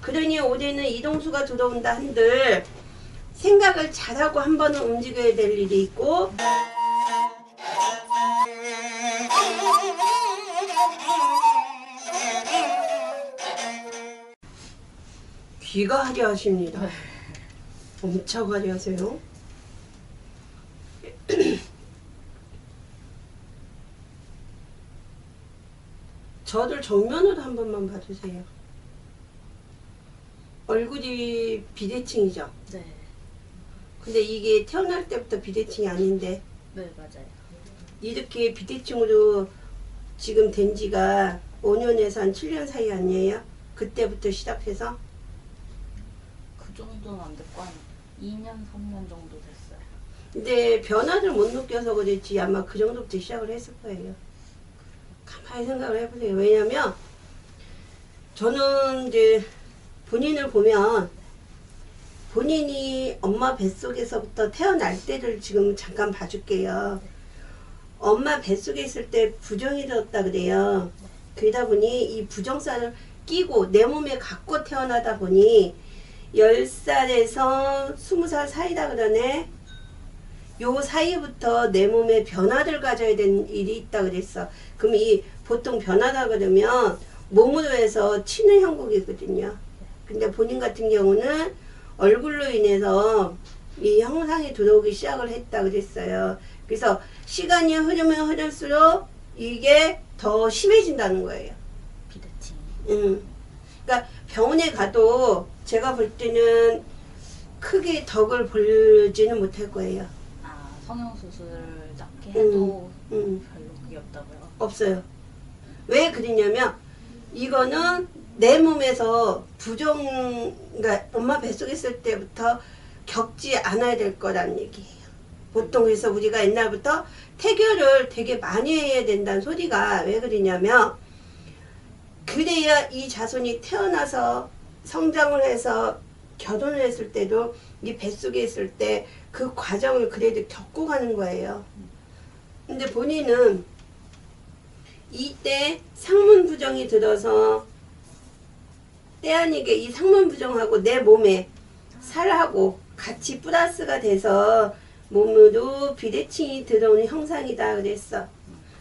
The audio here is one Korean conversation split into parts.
그러니 올해는 이동수가 들어온다 한들 생각을 잘하고 한 번은 움직여야 될 일이 있고, 귀가 화려하십니다. 엄청 화려하세요. 저를 정면으로 한 번만 봐주세요. 얼굴이 비대칭이죠? 네. 근데 이게 태어날 때부터 비대칭이 아닌데 네, 맞아요. 이렇게 비대칭으로 지금 된 지가 5년에서 한 7년 사이 아니에요? 그때부터 시작해서? 그 정도는 안 됐고 한 2년, 3년 정도 됐어요. 근데 변화를 못 느껴서 그랬지 아마 그 정도부터 시작을 했을 거예요. 가만히 생각을 해보세요. 왜냐면 저는 이제 본인을 보면 본인이 엄마 뱃속에서부터 태어날 때를 지금 잠깐 봐줄게요. 엄마 뱃속에 있을 때 부정이 들었다 그래요. 그러다 보니 이 부정살을 끼고 내 몸에 갖고 태어나다 보니 10살에서 20살 사이다 그러네. 요 사이부터 내 몸에 변화를 가져야 되는 일이 있다 그랬어. 그럼 이 보통 변화다 그러면 몸으로 해서 치는 형국이거든요. 근데 본인 같은 경우는 얼굴로 인해서 이 형상이 들어오기 시작을 했다 그랬어요. 그래서 시간이 흐르면 흐를수록 이게 더 심해진다는 거예요. 비대칭. 그러니까 병원에 가도 제가 볼 때는 크게 덕을 보지는 못할 거예요. 아, 성형수술 작게 해도 별로 그게 없다고요? 없어요. 왜 그러냐면 이거는 내 몸에서 그러니까 엄마 뱃속에 있을 때부터 겪지 않아야 될 거란 얘기예요. 보통 그래서 우리가 옛날부터 태교를 되게 많이 해야 된다는 소리가 왜 그러냐면 그래야 이 자손이 태어나서 성장을 해서 결혼을 했을 때도 이 뱃속에 있을 때 그 과정을 그래도 겪고 가는 거예요. 근데 본인은 이때 상문 부정이 들어서 때 아니게 이 상문 부정하고 내 몸에 살하고 같이 플러스가 돼서 몸으로 비대칭이 들어오는 형상이다 그랬어.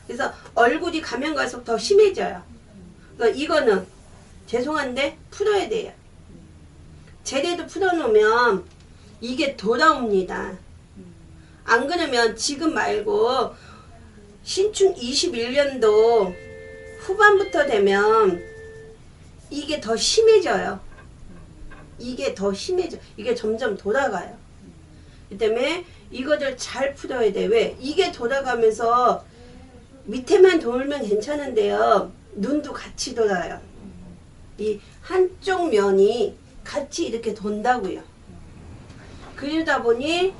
그래서 얼굴이 가면 갈수록 더 심해져요. 그러니까 이거는 죄송한데 풀어야 돼요. 제대로 풀어놓으면 이게 돌아옵니다. 안 그러면 지금 말고 신축 21년도 후반부터 되면 이게 더 심해져요. 이게 더 심해져. 이게 점점 돌아가요. 그 때문에 이거를 잘 풀어야 돼. 왜? 이게 돌아가면서 밑에만 돌면 괜찮은데요. 눈도 같이 돌아요. 이 한쪽 면이 같이 이렇게 돈다고요. 그러다 보니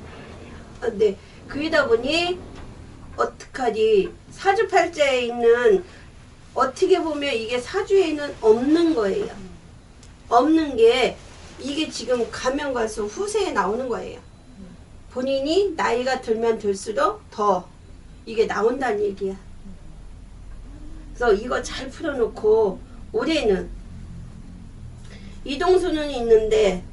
어떡하지? 사주팔자에 있는 어떻게 보면 이게 사주에는 없는 거예요. 없는 게 이게 지금 가면 갈수록 후세에 나오는 거예요. 본인이 나이가 들면 들수록 더 이게 나온다는 얘기야. 그래서 이거 잘 풀어놓고 올해는 이동수는 있는데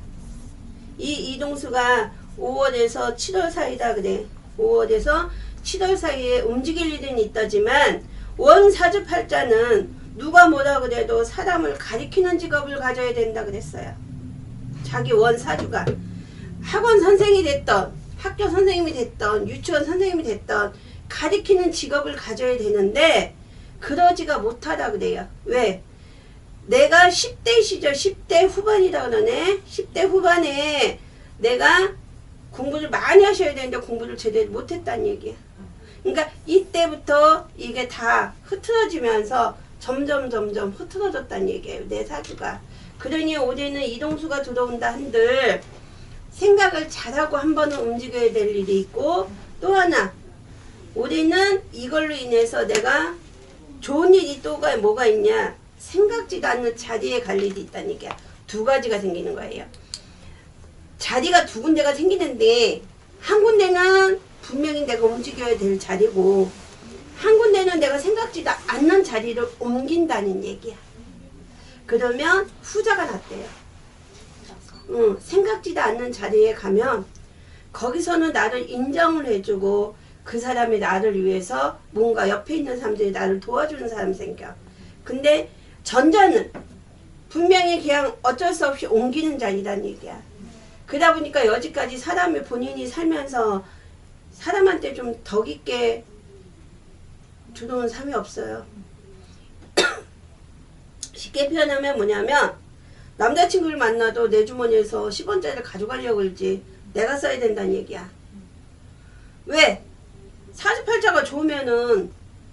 이 이동수가 5월에서 7월 사이다 그래. 5월에서 7월 사이에 움직일 일은 있다지만 원사주팔자는 누가 뭐라 그래도 사람을 가리키는 직업을 가져야 된다 그랬어요. 자기 원사주가 학원 선생이 됐던 학교 선생님이 됐던 유치원 선생님이 됐던 가리키는 직업을 가져야 되는데 그러지가 못하다 그래요. 왜? 내가 10대 시절 10대 후반이라 그러네. 10대 후반에 내가 공부를 많이 하셔야 되는데 공부를 제대로 못했다는 얘기야. 그러니까 이때부터 이게 다 흐트러지면서 점점 흐트러졌다는 얘기예요. 내 사주가. 그러니 올해는 이동수가 들어온다 한들 생각을 잘하고 한 번은 움직여야 될 일이 있고, 또 하나 올해는 이걸로 인해서 내가 좋은 일이 또가 뭐가 있냐, 생각지도 않는 자리에 갈 일이 있다는 얘기야. 두 가지가 생기는 거예요. 자리가 두 군데가 생기는데 한 군데는 분명히 내가 움직여야 될 자리고 한 군데는 내가 생각지도 않는 자리를 옮긴다는 얘기야. 그러면 후자가 낫대요. 생각지도 않는 자리에 가면 거기서는 나를 인정을 해주고 그 사람이 나를 위해서 뭔가 옆에 있는 사람들이 나를 도와주는 사람이 생겨. 근데 전자는 분명히 그냥 어쩔 수 없이 옮기는 자리란 얘기야. 그러다 보니까 여지까지 사람이 본인이 살면서 사람한테 좀 덕 있게 들어온 사람이 없어요. 쉽게 표현하면 뭐냐면 남자친구를 만나도 내 주머니에서 10원짜리를 가져가려고 그러지 내가 써야 된다는 얘기야. 왜? 사주팔자가 좋으면은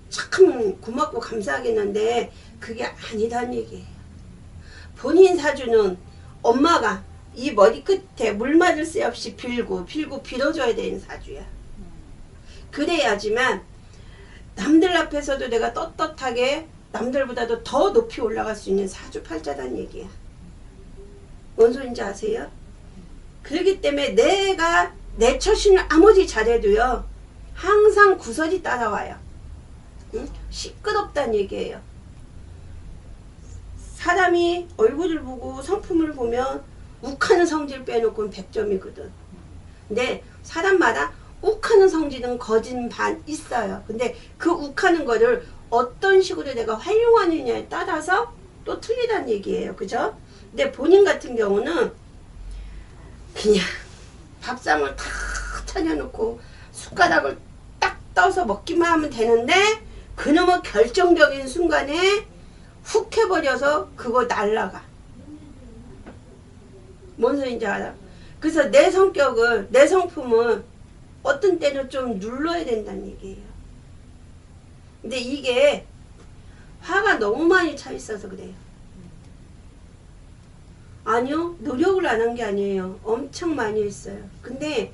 참 고맙고 감사하겠는데 그게 아니다는 얘기예요. 본인 사주는 엄마가 이 머리끝에 물 맞을 새 없이 빌고 빌어줘야 되는 사주야. 그래야지만 남들 앞에서도 내가 떳떳하게 남들보다도 더 높이 올라갈 수 있는 사주팔자란 얘기야. 뭔 소린지 아세요? 그렇기 때문에 내가 내 처신을 아무리 잘해도요 항상 구설이 따라와요. 응? 시끄럽다는 얘기예요. 사람이 얼굴을 보고 성품을 보면 욱하는 성질 빼놓고는 100점이거든. 근데 사람마다 욱하는 성질은 거진 반 있어요. 근데 그 욱하는 거를 어떤 식으로 내가 활용하느냐에 따라서 또 틀리다는 얘기예요. 그죠? 근데 본인 같은 경우는 그냥 밥상을 탁 차려놓고 숟가락을 딱 떠서 먹기만 하면 되는데 그놈의 결정적인 순간에 훅 해버려서 그거 날라가. 뭔 소리인지 알아? 그래서 내 성격을, 내 성품을 어떤 때는 좀 눌러야 된다는 얘기예요. 근데 이게 화가 너무 많이 차 있어서 그래요. 아니요, 노력을 안 한 게 아니에요. 엄청 많이 했어요. 근데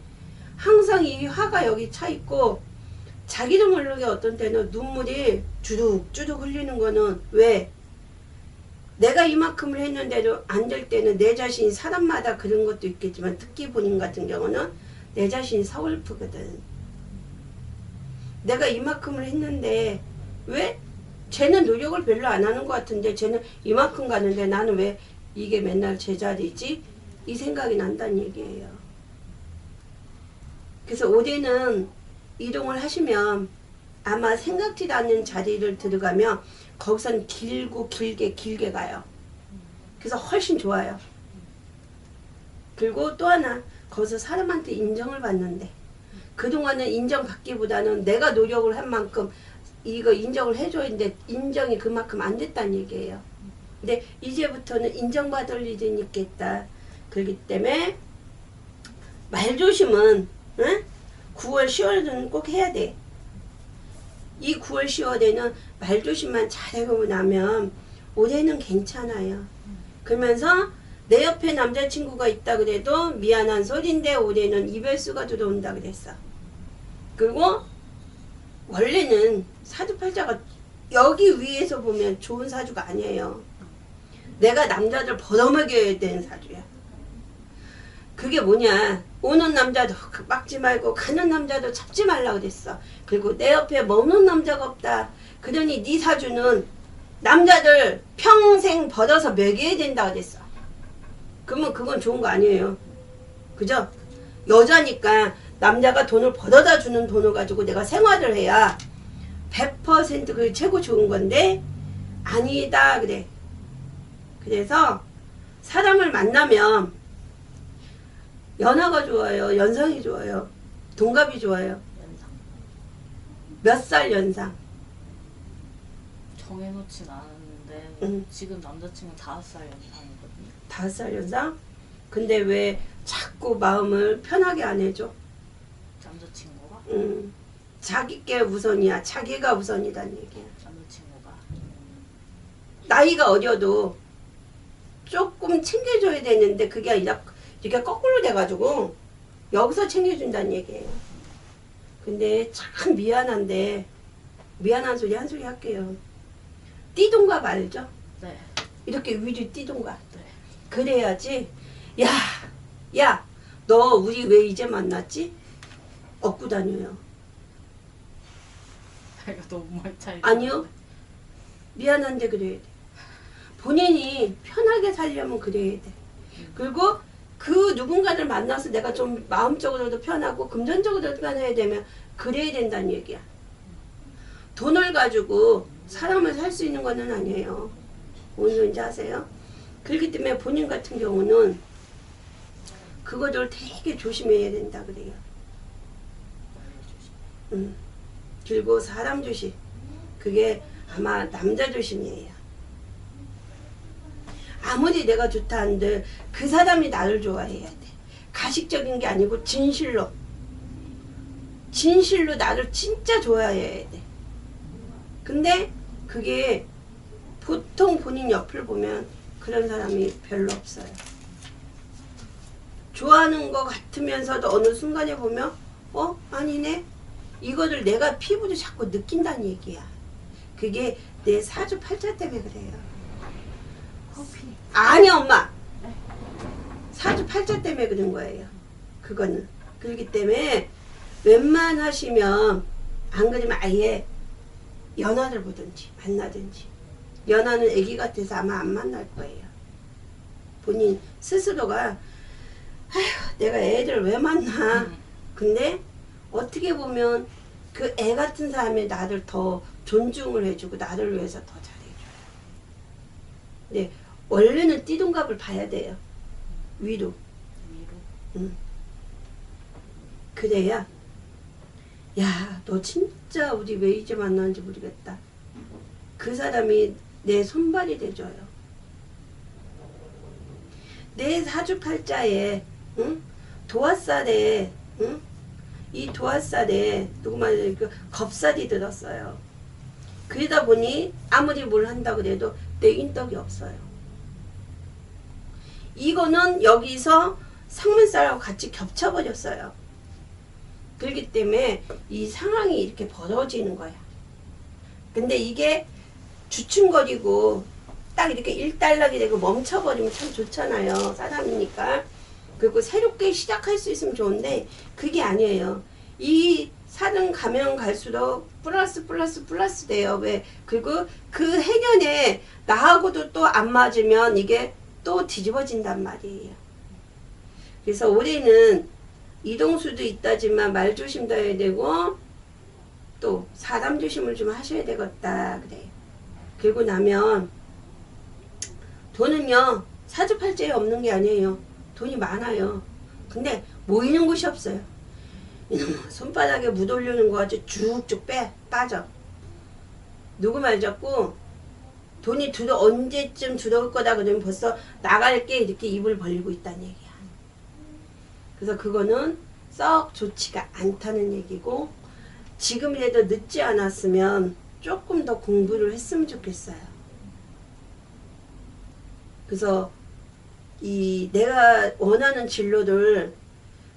항상 이 화가 여기 차 있고 자기도 모르게 어떤 때는 눈물이 주룩주룩 흘리는 거는 왜? 내가 이만큼을 했는데도 안 될 때는 내 자신이 사람마다 그런 것도 있겠지만 특히 본인 같은 경우는 내 자신이 서글프거든. 내가 이만큼을 했는데 왜? 쟤는 노력을 별로 안 하는 것 같은데 쟤는 이만큼 가는데 나는 왜 이게 맨날 제자리지? 이 생각이 난다는 얘기예요. 그래서 올해는 이동을 하시면 아마 생각지도 않는 자리를 들어가면 거기선 길게 가요. 그래서 훨씬 좋아요. 그리고 또 하나 거기서 사람한테 인정을 받는데 그동안은 인정받기보다는 내가 노력을 한 만큼 이거 인정을 해줘야 되는데 인정이 그만큼 안 됐다는 얘기예요. 근데 이제부터는 인정받을 일은 있겠다. 그렇기 때문에 말조심은 9월 10월은 꼭 해야 돼. 이 9월 10월에는 말조심만 잘해보고 나면 올해는 괜찮아요. 그러면서 내 옆에 남자친구가 있다 그래도 미안한 소린데 올해는 이별수가 들어온다 그랬어. 그리고 원래는 사주팔자가 여기 위에서 보면 좋은 사주가 아니에요. 내가 남자들 벌어먹여야 되는 사주야. 그게 뭐냐, 오는 남자도 막지 말고 가는 남자도 잡지 말라 그랬어. 그리고 내 옆에 먹는 남자가 없다. 그러니 네 사주는 남자들 평생 벌어서 먹여야 된다 그랬어. 그러면 그건 좋은 거 아니에요. 그죠? 여자니까 남자가 돈을 벌어다 주는 돈을 가지고 내가 생활을 해야 100% 그게 최고 좋은 건데 아니다 그래. 그래서 사람을 만나면 연하가 좋아요? 연상이 좋아요? 동갑이 좋아요? 연상. 몇 살 연상? 정해놓진 않았는데 지금 남자친구 5살 연상이거든요. 5살 연상? 근데 왜 자꾸 마음을 편하게 안 해줘? 남자친구가? 자기께 우선이야. 자기가 우선이란 얘기야. 남자친구가. 나이가 어려도 조금 챙겨줘야 되는데 그게 아니라 이게 거꾸로 돼가지고 여기서 챙겨준다는 얘기예요. 근데 참 미안한데 미안한 소리 한 소리 할게요. 띠동갑 알죠? 네. 이렇게 위로 띠동갑. 네. 그래야지. 야, 너 우리 왜 이제 만났지? 얻고 다녀요. 이거 너무 많이 차이. 아니요. 미안한데 그래야 돼. 본인이 편하게 살려면 그래야 돼. 그리고 그 누군가를 만나서 내가 좀 마음적으로도 편하고 금전적으로도 편해야 되면 그래야 된다는 얘기야. 돈을 가지고 사람을 살 수 있는 거는 아니에요. 뭔 소리인지 아세요? 그렇기 때문에 본인 같은 경우는 그거를 되게 조심해야 된다 그래요. 그리고 사람 조심. 그게 아마 남자 조심이에요. 아무리 내가 좋다 한들 그 사람이 나를 좋아해야 돼. 가식적인 게 아니고 진실로 나를 진짜 좋아해야 돼. 근데 그게 보통 본인 옆을 보면 그런 사람이 별로 없어요. 좋아하는 것 같으면서도 어느 순간에 보면 아니네. 이거를 내가 피부로 자꾸 느낀다는 얘기야. 그게 내 사주팔자 때문에 그래요. 아니 엄마. 사주팔자 때문에 그런 거예요. 그거는. 그렇기 때문에 웬만하시면 안 그러면 아예 연하를 보든지 만나든지. 연하는 애기 같아서 아마 안 만날 거예요. 본인 스스로가 아휴 내가 애들 왜 만나. 근데 어떻게 보면 그 애 같은 사람이 나를 더 존중을 해주고 나를 위해서 더 잘해줘요. 네, 원래는 띠동갑을 봐야 돼요. 위로. 그래야 야, 너 진짜 우리 왜 이제 만나는지 모르겠다. 그 사람이 내 손발이 돼줘요. 내 사주팔자에 도화살에 이 도화살에 누구 말해 그 겁살이 들었어요. 그러다 보니 아무리 뭘 한다고 해도 내 인덕이 없어요. 이거는 여기서 상문살하고 같이 겹쳐버렸어요. 그렇기 때문에 이 상황이 이렇게 벌어지는 거야. 근데 이게 주춤거리고 딱 이렇게 일단락이 되고 멈춰버리면 참 좋잖아요. 사람이니까. 그리고 새롭게 시작할 수 있으면 좋은데 그게 아니에요. 이 살은 가면 갈수록 플러스 돼요. 왜? 그리고 그 해년에 나하고도 또 안 맞으면 이게 또 뒤집어진단 말이에요. 그래서 올해는 이동수도 있다지만 말 조심도 해야 되고 또 사람 조심을 좀 하셔야 되겠다 그래요. 그리고 나면 돈은요 사주팔자에 없는 게 아니에요. 돈이 많아요. 근데 모이는 곳이 없어요. 손바닥에 묻 올리는 거 아주 쭉쭉 빠져. 누구 말 잡고 돈이 언제쯤 들어올 거다 그러면 벌써 나갈 게 이렇게 입을 벌리고 있다는 얘기야. 그래서 그거는 썩 좋지가 않다는 얘기고 지금이라도 늦지 않았으면 조금 더 공부를 했으면 좋겠어요. 그래서 내가 원하는 진로를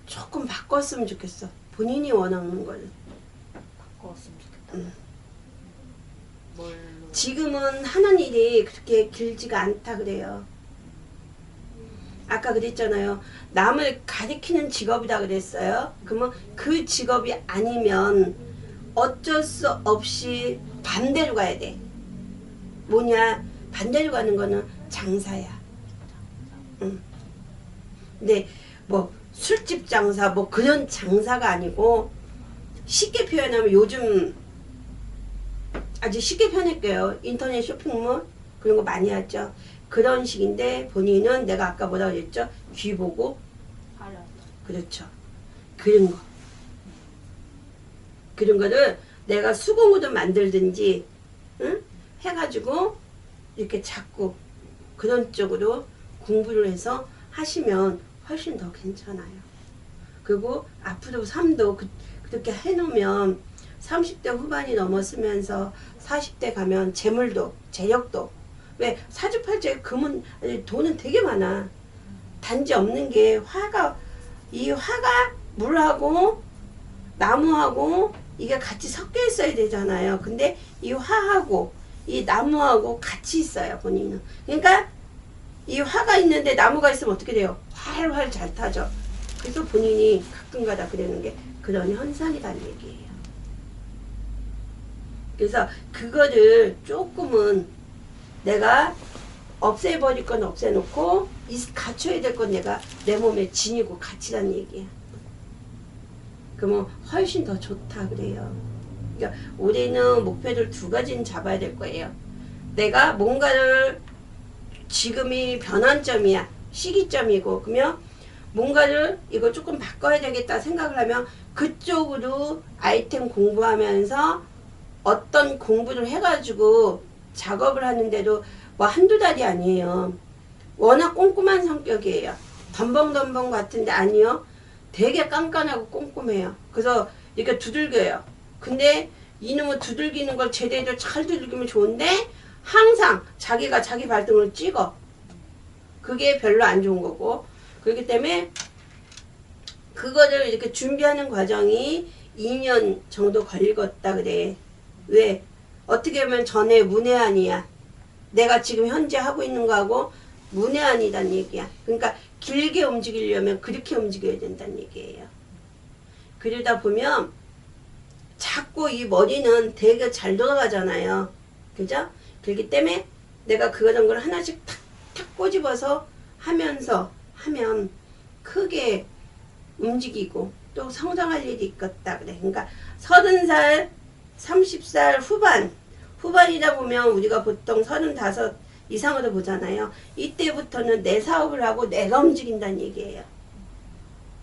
조금 바꿨으면 좋겠어. 본인이 원하는 걸. 바꿨으면 좋겠다. 뭘로? 지금은 하는 일이 그렇게 길지가 않다 그래요. 아까 그랬잖아요. 남을 가리키는 직업이다 그랬어요. 그러면 그 직업이 아니면 어쩔 수 없이 반대로 가야 돼. 뭐냐? 반대로 가는 거는 장사야. 근데 뭐 술집 장사 뭐 그런 장사가 아니고 쉽게 표현하면 요즘 아주 쉽게 표현할게요. 인터넷 쇼핑몰 그런 거 많이 하죠. 그런 식인데 본인은 내가 아까 뭐라고 그랬죠? 귀 보고 하려. 그렇죠. 그런 거. 그런 거를 내가 수공으로 만들든지 해가지고 이렇게 자꾸 그런 쪽으로 공부를 해서 하시면 훨씬 더 괜찮아요. 그리고 앞으로 삶도 그렇게 해놓으면 30대 후반이 넘었으면서 40대 가면 재물도 재력도 왜 사주팔자에 돈은 되게 많아. 단지 없는 게 이 화가 물하고 나무하고 이게 같이 섞여 있어야 되잖아요. 근데 이 화하고 이 나무하고 같이 있어요. 본인은. 그러니까 이 화가 있는데 나무가 있으면 어떻게 돼요? 활활 잘 타죠. 그래서 본인이 가끔가다 그러는 게 그런 현상이라는 얘기예요. 그래서 그거를 조금은 내가 없애버릴 건 없애놓고 갖춰야 될 건 내가 내 몸에 지니고 갖추라는 얘기야. 그러면 훨씬 더 좋다 그래요. 그러니까 올해는 목표를 두 가지는 잡아야 될 거예요. 내가 뭔가를 지금이 변환점이야. 시기점이고 그러면 뭔가를 이거 조금 바꿔야 되겠다 생각을 하면 그쪽으로 아이템 공부하면서 어떤 공부를 해가지고 작업을 하는데도 뭐 한두 달이 아니에요. 워낙 꼼꼼한 성격이에요. 덤벙덤벙 같은데 아니요. 되게 깐깐하고 꼼꼼해요. 그래서 이렇게 두들겨요. 근데 이놈은 두들기는 걸 제대로 잘 두들기면 좋은데 항상 자기가 자기 발등을 찍어. 그게 별로 안 좋은 거고. 그렇기 때문에 그거를 이렇게 준비하는 과정이 2년 정도 걸리겠다 그래. 왜? 어떻게 보면 전에 문외한이야. 내가 지금 현재 하고 있는 거하고 문외한이란 얘기야. 그러니까 길게 움직이려면 그렇게 움직여야 된다는 얘기예요. 그러다 보면 자꾸 이 머리는 되게 잘 돌아가잖아요. 그죠? 그렇기 때문에 내가 그런 걸 하나씩 탁탁 꼬집어서 하면서 하면 크게 움직이고 또 성장할 일이 있겠다 그래. 그러니까 30살, 30살 후반이다 보면 우리가 보통 35 이상으로 보잖아요. 이때부터는 내 사업을 하고 내가 움직인다는 얘기예요.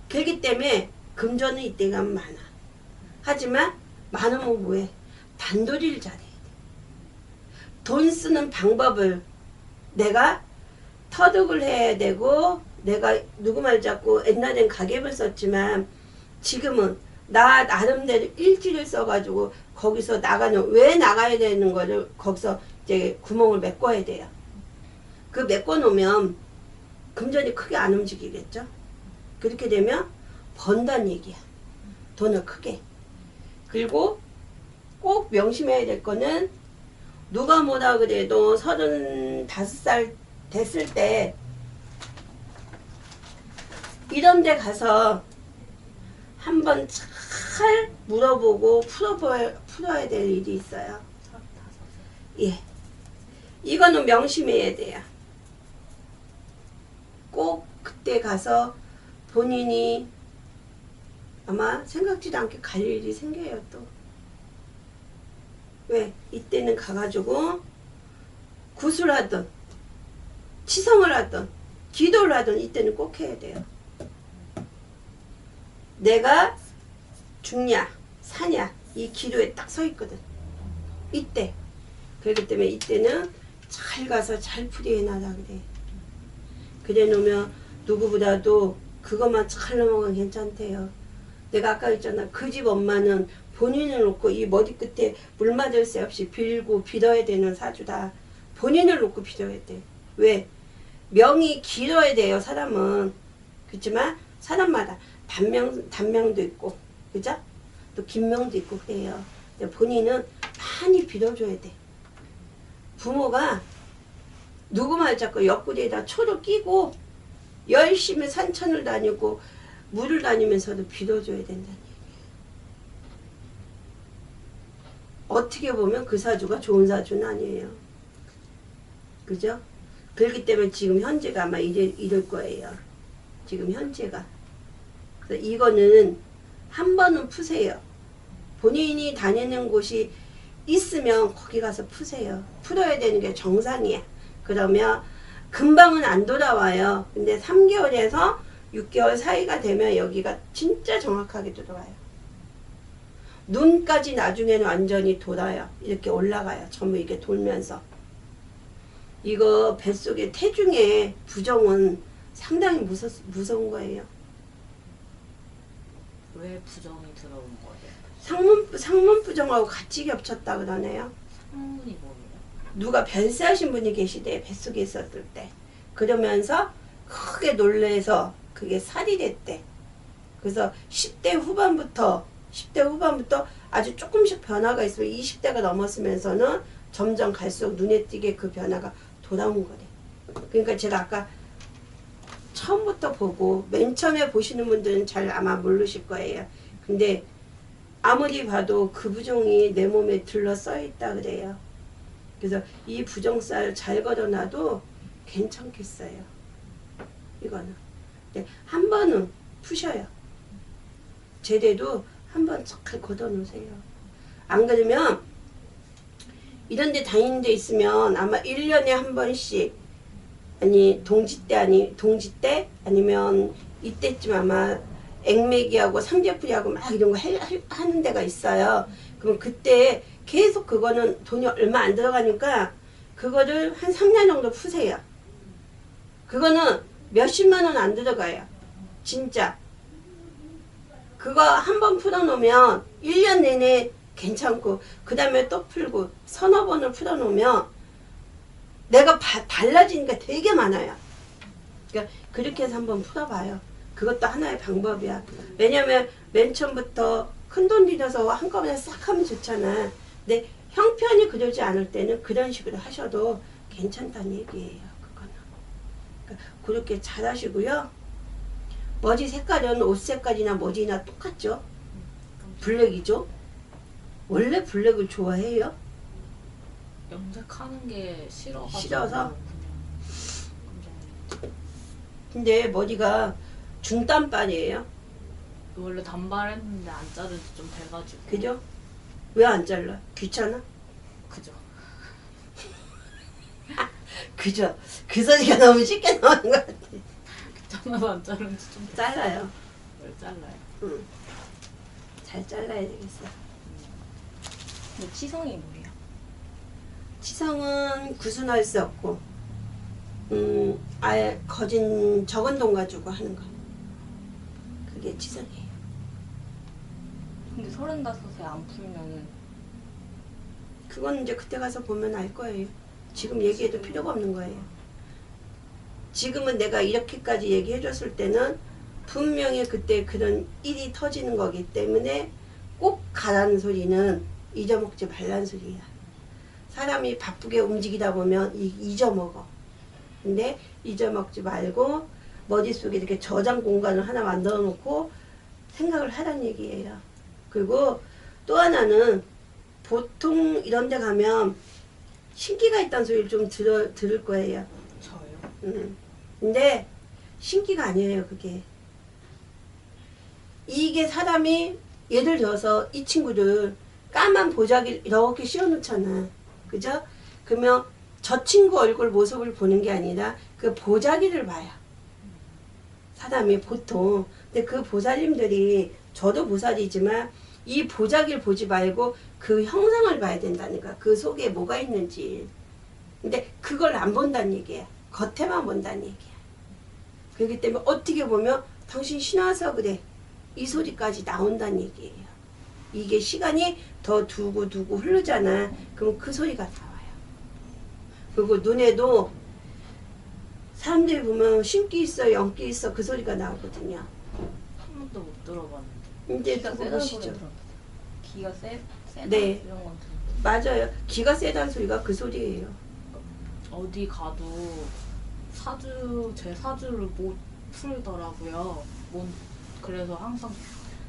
그렇기 때문에 금전은 이때가 많아. 하지만 많으면 뭐해? 단도리를 잘해야 돼. 돈 쓰는 방법을 내가 터득을 해야 되고 내가 누구 말 잡고 옛날엔 가계부를 썼지만 지금은 나 나름대로 일지를 써가지고 거기서 왜 나가야 되는 거를 거기서 이제 구멍을 메꿔야 돼요. 그 메꿔 놓으면 금전이 크게 안 움직이겠죠. 그렇게 되면 번다는 얘기야. 돈을 크게. 그리고 꼭 명심해야 될 거는 누가 뭐라 그래도 35살 됐을 때 이런 데 가서 한번 잘 물어보고 풀어야 될 일이 있어요. 예. 이거는 명심해야 돼요. 꼭 그때 가서 본인이 아마 생각지도 않게 갈 일이 생겨요 또. 왜? 이때는 가가지고 구슬하든 치성을 하든 기도를 하든 이때는 꼭 해야 돼요. 내가 죽냐 사냐 이 기도에 딱 서 있거든. 이때. 그렇기 때문에 이때는 잘 가서 잘 풀이해놔라 그래. 그래 놓으면 누구보다도 그것만 잘 넘어가면 괜찮대요. 내가 아까 했잖아. 그 집 엄마는 본인을 놓고 이 머리끝에 물 맞을 새 없이 빌고 빌어야 되는 사주다. 본인을 놓고 빌어야 돼. 왜? 명이 길어야 돼요 사람은. 그렇지만 사람마다 단명도 있고 그죠? 또 긴명도 있고 그래요. 본인은 많이 빌어줘야 돼. 부모가 누구 말 잡고 옆구리에다 초를 끼고 열심히 산천을 다니고 물을 다니면서도 빌어줘야 된다는 얘기예요. 어떻게 보면 그 사주가 좋은 사주는 아니에요. 그죠? 그렇기 때문에 지금 현재가 아마 이럴 거예요. 지금 현재가. 그래서 이거는 한 번은 푸세요. 본인이 다니는 곳이 있으면 거기 가서 푸세요. 풀어야 되는 게 정상이야. 그러면 금방은 안 돌아와요. 근데 3개월에서 6개월 사이가 되면 여기가 진짜 정확하게 들어와요. 눈까지 나중에는 완전히 돌아요. 이렇게 올라가요. 전부 이렇게 돌면서. 이거 뱃속에 태중의 부정은 상당히 무서운 거예요. 왜 부정이 들어온 거예요? 상문 부정하고 같이 겹쳤다 그러네요. 상문이 뭐예요? 누가 변세하신 분이 계시대. 뱃속에 있었을 때. 그러면서 크게 놀래서 그게 살이 됐대. 그래서 10대 후반부터 아주 조금씩 변화가 있으면 20대가 넘었으면서는 점점 갈수록 눈에 띄게 그 변화가 돌아온 거래. 그러니까 제가 아까 처음부터 보고 맨 처음에 보시는 분들은 잘 아마 모르실 거예요. 근데 아무리 봐도 그 부종이 내 몸에 들러 써 있다 그래요. 그래서 이 부종살 잘 걸어놔도 괜찮겠어요. 이거는. 네, 한 번은 푸셔요. 제대도 한 번 잘 걷어 놓으세요. 안 그러면 이런 데 다니는 데 있으면 아마 1년에 한 번씩 동지 때 아니면 이때쯤 아마 액매기하고 삼재풀이하고 막 이런 거 하는 데가 있어요. 그럼 그때 계속 그거는 돈이 얼마 안 들어가니까 그거를 한 3년 정도 푸세요. 그거는 몇십만 원 안 들어가요. 진짜. 그거 한 번 풀어놓으면 1년 내내 괜찮고 그 다음에 또 풀고 서너 번을 풀어놓으면 내가 달라지는 게 되게 많아요. 그러니까 그렇게 해서 한번 풀어봐요. 그것도 하나의 방법이야. 왜냐면 맨 처음부터 큰 돈 들여서 한꺼번에 싹 하면 좋잖아. 근데 형편이 그러지 않을 때는 그런 식으로 하셔도 괜찮다는 얘기예요. 그거는. 그러니까 그렇게 잘 하시고요. 머리 색깔은 옷 색깔이나 머리나 똑같죠? 블랙이죠? 원래 블랙을 좋아해요? 염색하는 게 싫어가지고 싫어서? 그냥 근데 머리가 중단발이에요. 원래 단발했는데 안 자른 지 좀 돼가지고. 그죠? 왜 안 잘라? 귀찮아? 그죠. 그죠? 그 소리가 너무 쉽게 나오는 것 같아. 귀찮아서 안 자른 지 좀 잘라요. 뭘 잘라요. 응. 잘 잘라야 되겠어. 근데 치성이 뭐예요? 치성은 구순할 수 없고, 아예 거진 적은 돈 가지고 하는 거. 그게 치성이에요. 근데 35세 안 풀면은 그건 이제 그때 가서 보면 알 거예요. 지금 얘기해도 필요가 없는 거예요. 지금은 내가 이렇게까지 얘기해줬을 때는 분명히 그때 그런 일이 터지는 거기 때문에 꼭 가라는 소리는 잊어먹지 말라는 소리야. 사람이 바쁘게 움직이다 보면 잊어먹어. 근데 잊어먹지 말고 머릿속에 이렇게 저장 공간을 하나 만들어 놓고 생각을 하라는 얘기예요. 그리고 또 하나는 보통 이런 데 가면 신기가 있다는 소리를 좀 들을 거예요. 저요? 근데 신기가 아니에요, 그게. 이게 사람이 예를 들어서 이 친구를 까만 보자기를 이렇게 씌워놓잖아. 그죠? 그러면 저 친구 얼굴 모습을 보는 게 아니라 그 보자기를 봐요. 사람이 보통. 근데 그 보살님들이, 저도 보살이지만 이 보자기를 보지 말고 그 형상을 봐야 된다니까. 그 속에 뭐가 있는지. 근데 그걸 안 본다는 얘기야. 겉에만 본다는 얘기야. 그렇기 때문에 어떻게 보면 당신 신화서 그래. 이 소리까지 나온다는 얘기예요. 이게 시간이 더 두고 흐르잖아. 그럼 그 소리가 나와요. 그리고 눈에도 사람들이 보면 신기 있어, 영기 있어 그 소리가 나오거든요. 한 번도 못 들어봤는데. 이제 기가 그거 세다는 보시죠. 소리 들었는데. 기가 세다 네. 이런 건 들었는데. 맞아요. 기가 세다는 소리가 그 소리예요. 어디 가도 제 사주를 못 풀더라고요. 그래서 항상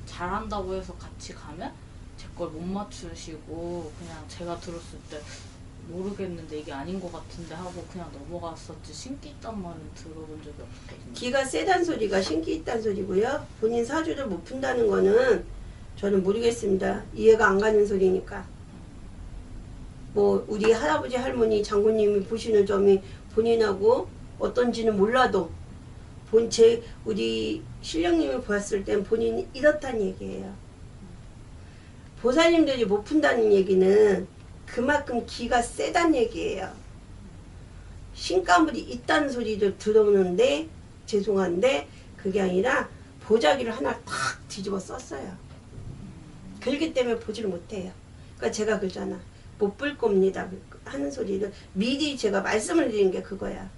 잘한다고 해서 같이 가면 제 걸 못 맞추시고 그냥 제가 들었을 때 모르겠는데 이게 아닌 것 같은데 하고 그냥 넘어갔었지 신기 있단 말은 들어본 적이 없거든요. 기가 세다는 소리가 신기 있다는 소리고요. 본인 사주를 못 푼다는 거는 저는 모르겠습니다. 이해가 안 가는 소리니까. 뭐 우리 할아버지 할머니 장군님이 보시는 점이 본인하고 어떤지는 몰라도 우리 신령님이 보았을 땐 본인이 이렇다는 얘기예요. 보살님들이 못 푼다는 얘기는 그만큼 기가 세다는 얘기예요. 신가물이 있다는 소리를 들어오는데 죄송한데 그게 아니라 보자기를 하나 탁 뒤집어 썼어요. 그렇기 때문에 보지를 못해요. 그러니까 제가 그러잖아. 못 볼 겁니다 하는 소리를 미리 제가 말씀을 드린 게 그거야.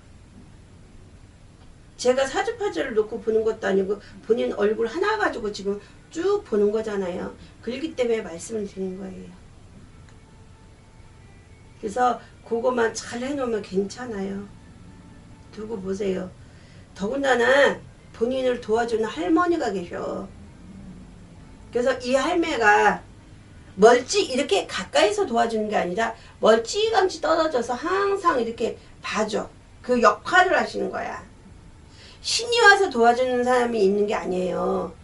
제가 사주파절을 놓고 보는 것도 아니고 본인 얼굴 하나 가지고 지금 쭉 보는 거잖아요. 그렇기 때문에 말씀을 드린 거예요. 그래서 그거만 잘 해놓으면 괜찮아요. 두고 보세요. 더군다나 본인을 도와주는 할머니가 계셔. 그래서 이 할매가 이렇게 가까이서 도와주는 게 아니라 멀찌감치 떨어져서 항상 이렇게 봐줘. 그 역할을 하시는 거야. 신이 와서 도와주는 사람이 있는 게 아니에요.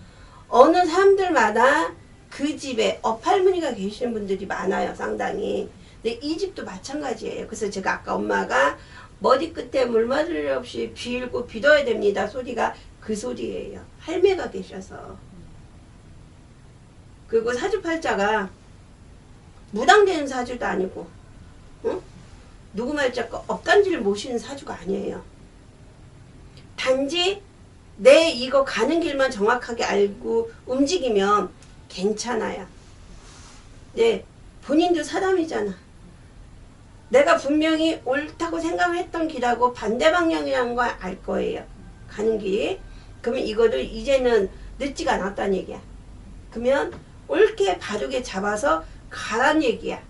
어느 사람들마다 그 집에 업할머니가 계시는 분들이 많아요, 상당히. 근데 이 집도 마찬가지예요. 그래서 제가 아까 엄마가 머리끝에 물마들 없이 빌고 빌어야 됩니다 소리가 그 소리예요. 할매가 계셔서. 그리고 사주팔자가 무당되는 사주도 아니고, 응? 누구 말자가 업간지를 모시는 사주가 아니에요. 단지 내 이거 가는 길만 정확하게 알고 움직이면 괜찮아요. 네, 본인도 사람이잖아. 내가 분명히 옳다고 생각을 했던 길하고 반대 방향이라는 걸 알 거예요. 가는 길이. 그러면 이거를 이제는 늦지가 않았다는 얘기야. 그러면 옳게 바르게 잡아서 가란 얘기야.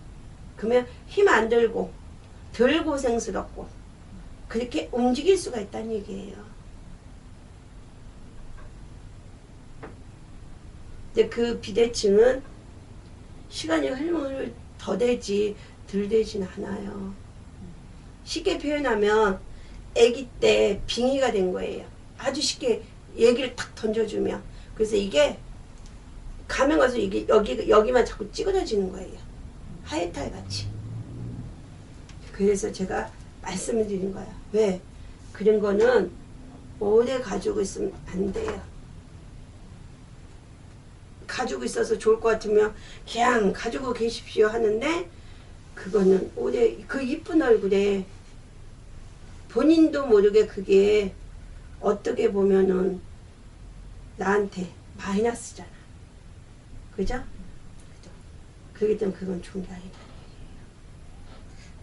그러면 힘 안 들고 덜 고생스럽고 그렇게 움직일 수가 있다는 얘기예요. 근데 그 비대칭은 시간이 흘러을 더 되지 덜 되진 않아요. 쉽게 표현하면 아기 때 빙의가 된 거예요. 아주 쉽게 얘기를 탁 던져주면. 그래서 이게 가면 가서 이게 여기만 자꾸 찌그러지는 거예요. 하이탈 같이. 그래서 제가 말씀을 드린 거야. 왜? 그런 거는 오래 가지고 있으면 안 돼요. 가지고 있어서 좋을 것 같으면 그냥 가지고 계십시오 하는데 그거는 오래 그 이쁜 얼굴에 본인도 모르게 그게 어떻게 보면은 나한테 마이너스잖아. 그죠? 그죠. 그렇기 때문에 그건 좋은 게 아니다.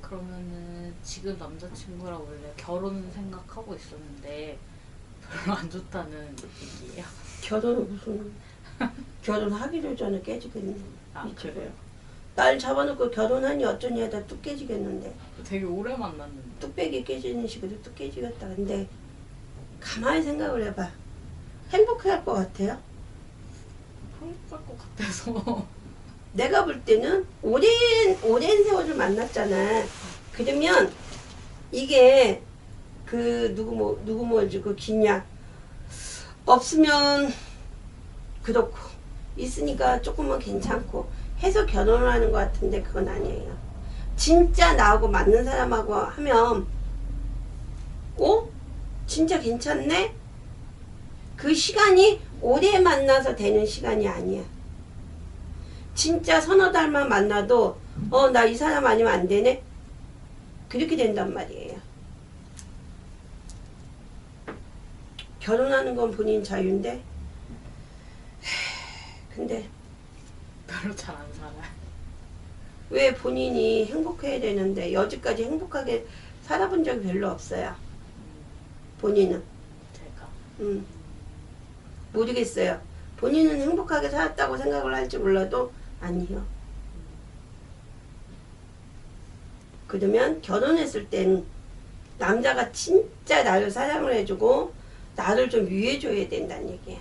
그러면은 지금 남자친구랑 원래 결혼 생각하고 있었는데 별로 안 좋다는 얘기예요. 결혼은 무슨 결혼하기도 전에 깨지겠네. 아, 그래요? 날 잡아놓고 결혼하니 어쩌니 하다 뚝 깨지겠는데. 되게 오래 만났는데. 뚝배기 깨지는 식으로 뚝 깨지겠다. 근데 가만히 생각을 해봐. 행복할 것 같아요? 행복할 것 같아서. 내가 볼 때는 오랜 세월을 만났잖아. 그러면 이게 그 누구 뭐지 그 기냐 없으면 그렇고 있으니까 조금은 괜찮고 해서 결혼을 하는 것 같은데 그건 아니에요. 진짜 나하고 맞는 사람하고 하면 진짜 괜찮네? 그 시간이 오래 만나서 되는 시간이 아니야. 진짜 서너 달만 만나도 나 이 사람 아니면 안 되네? 그렇게 된단 말이에요. 결혼하는 건 본인 자유인데 근데 별로 잘 안 살아요. 왜 본인이 행복해야 되는데 여지까지 행복하게 살아본 적이 별로 없어요. 본인은. 제가. 모르겠어요. 본인은 행복하게 살았다고 생각을 할지 몰라도 아니요. 그러면 결혼했을 땐 남자가 진짜 나를 사랑을 해주고 나를 좀 위해줘야 된다는 얘기야.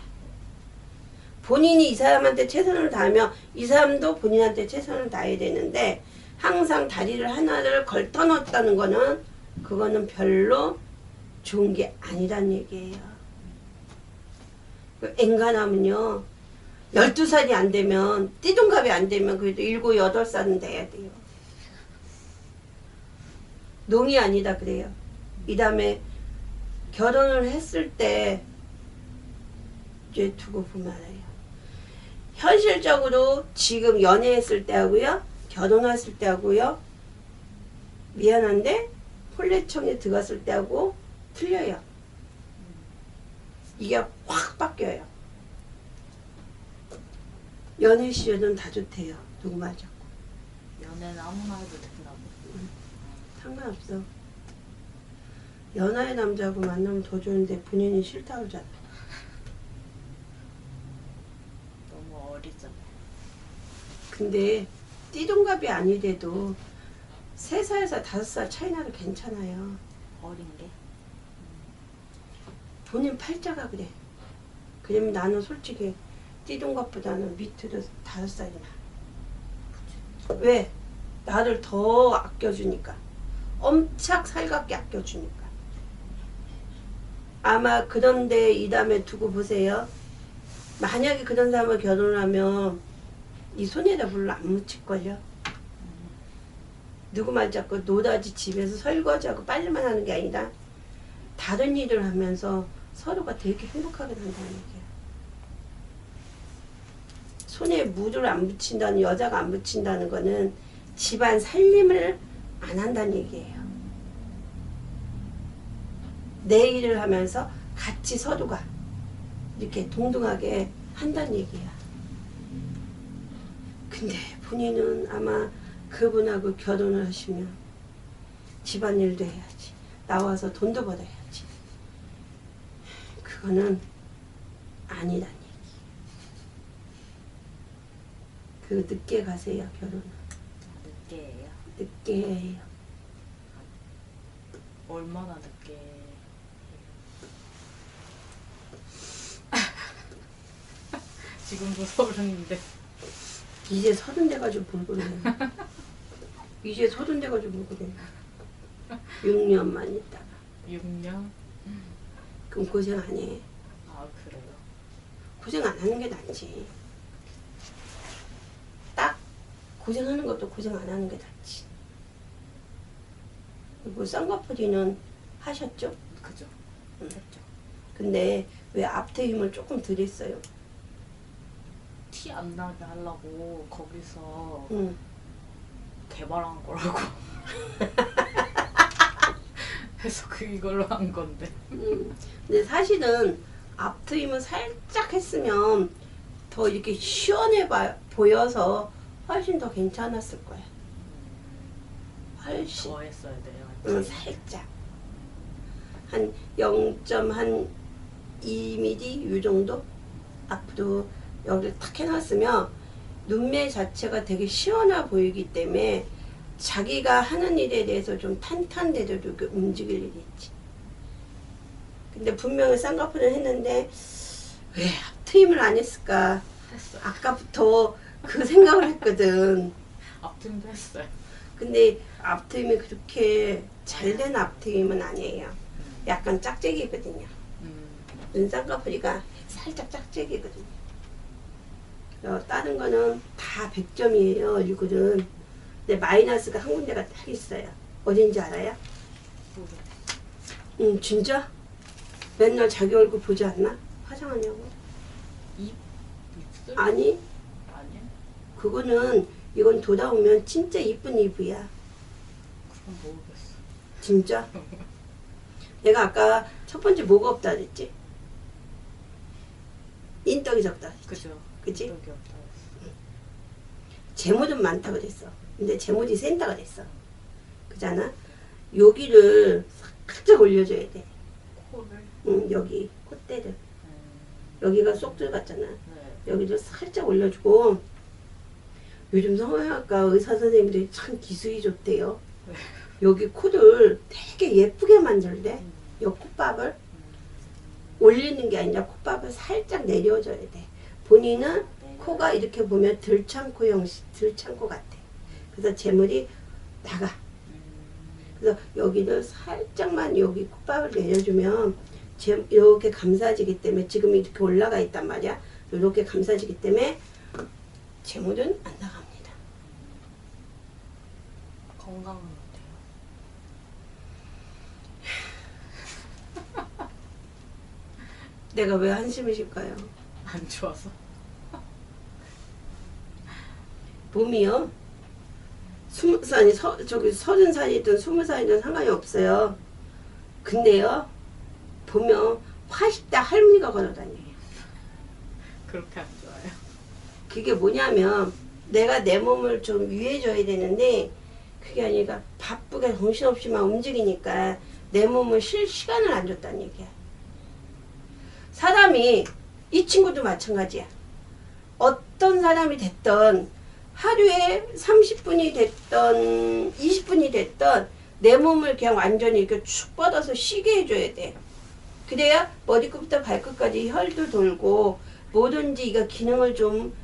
본인이 이 사람한테 최선을 다하면 이 사람도 본인한테 최선을 다해야 되는데 항상 다리를 하나를 걸터 놓았다는 거는 그거는 별로 좋은 게 아니란 얘기예요. 앵간하면요 12살이 안 되면 띠동갑이 안 되면 그래도 7, 8살은 돼야 돼요. 농이 아니다 그래요. 이 다음에 결혼을 했을 때 이제 두고 보면 알아요. 현실적으로 지금 연애했을 때 하고요 결혼했을 때 하고요 미안한데 혼례청에 들어갔을 때 하고 틀려요. 이게 확 바뀌어요. 연애 시절은 다 좋대요. 누구 말 잡고. 연애는 아무나 해도 된다고. 상관없어. 연하의 남자하고 만나면 더 좋은데 본인이 싫다고 하잖아. 너무 어리잖아요. 근데 띠동갑이 아니래도 3살에서 5살 차이 나도 괜찮아요. 어린 게? 본인 팔자가 그래. 그러면 나는 솔직히 띠동갑보다는 밑으로 5살이 나. 왜? 나를 더 아껴주니까. 엄청 살갑게 아껴주니까. 아마 그런데 이 다음에 두고 보세요. 만약에 그런 사람과 결혼하면 이 손에다 물을 안 묻힐걸요. 누구 말 잡고 노다지 집에서 설거지하고 빨래만 하는 게 아니라 다른 일을 하면서 서로가 되게 행복하게 산다는 얘기예요. 손에 물을 안 묻힌다는, 여자가 안 묻힌다는 거는 집안 살림을 안 한다는 얘기예요. 내 일을 하면서 같이 서로가 이렇게 동등하게 한다는 얘기야. 근데 본인은 아마 그분하고 결혼을 하시면 집안일도 해야지, 나와서 돈도 벌어야지. 그거는 아니란 얘기. 그 늦게 가세요, 결혼은. 늦게 해요? 늦게 해요. 얼마나 늦게 해요? 지금도 서른인데. 이제 30 돼가지고 뭘 그래. 이제 30 돼가지고 뭘 그래. 6년만 있다가. 6년? 그럼 고생 안 해. 아, 그래요? 고생 안 하는 게 낫지. 딱 고생하는 것도 고생 안 하는 게 낫지. 그리고 쌍꺼풀이는 하셨죠? 그죠? 응. 했죠. 근데 왜 앞에 힘을 조금 덜 했어요? 티 안 나게 하려고 거기서 응. 개발한 거라고. 그래서 이걸로 한 건데. 근데 사실은 앞트임을 살짝 했으면 더 이렇게 시원해 보여서 훨씬 더 괜찮았을 거야. 훨씬. 더 했어야 돼요. 응, 살짝. 한 0.2mm 이 정도? 앞으로 여기를 탁 해놨으면 눈매 자체가 되게 시원해 보이기 때문에 자기가 하는 일에 대해서 좀 탄탄해도 이렇게 움직일 일이 있지. 근데 분명히 쌍꺼풀을 했는데 왜 앞트임을 안 했을까? 했어요. 아까부터 그 생각을 했거든. 앞팀도 했어요. 근데 앞트임이 그렇게 잘된 앞트임은 아니에요. 약간 짝짝이거든요. 눈 쌍꺼풀이가 살짝 짝짝이거든요. 다른 거는 다 100점이에요, 얼굴은. 근데 마이너스가 한 군데가 딱 있어요. 어딘지 알아요? 모르. 진짜? 맨날 자기 얼굴 보지 않나? 화장하냐고? 입술? 아니, 아니요? 그거는, 이건 돌아오면 진짜 이쁜 이브야. 그건 모르겠어. 진짜? 내가 아까 첫 번째 뭐가 없다 그랬지? 인덕이 적다 그랬지? 그죠? 그치? 여기 없다 했어. 재물은 많다 그랬어. 근데 재물이 센다 그랬어. 그잖아? 여기를 살짝 올려줘야 돼. 코를? 여기 콧대를. 여기가 쏙 들어갔잖아. 네. 여기를 살짝 올려주고. 요즘 성형외과 의사 선생님들이 참 기술이 좋대요. 네. 여기 코를 되게 예쁘게 만들대. 요 콧밥을 올리는 게 아니라 콧밥을 살짝 내려줘야 돼. 본인은 코가 이렇게 보면 들창코 형식, 들창코 같아. 그래서 재물이 나가. 그래서 여기를 살짝만 여기 콧밥을 내려주면 이렇게 감싸지기 때문에 지금 이렇게 올라가 있단 말이야. 이렇게 감싸지기 때문에 재물은 안 나갑니다. 건강은 어때요? 내가 왜 한심을 쉴까요? 안 좋아서? 몸이요. 20살이 저기 30살이든 20살이든 상관이 없어요. 근데요, 보면 80대 할머니가 걸어다녀요. 그렇게 안 좋아요? 그게 뭐냐면 내가 내 몸을 좀 위해줘야 되는데 그게 아니라 바쁘게 정신없이만 움직이니까 내 몸을 쉴 시간을 안 줬다는 얘기야. 사람이, 이 친구도 마찬가지야. 어떤 사람이 됐던 하루에 30분이 됐던 20분이 됐던 내 몸을 그냥 완전히 이렇게 축 뻗어서 쉬게 해줘야 돼. 그래야 머리끝부터 발끝까지 혈도 돌고 뭐든지 이가 기능을 좀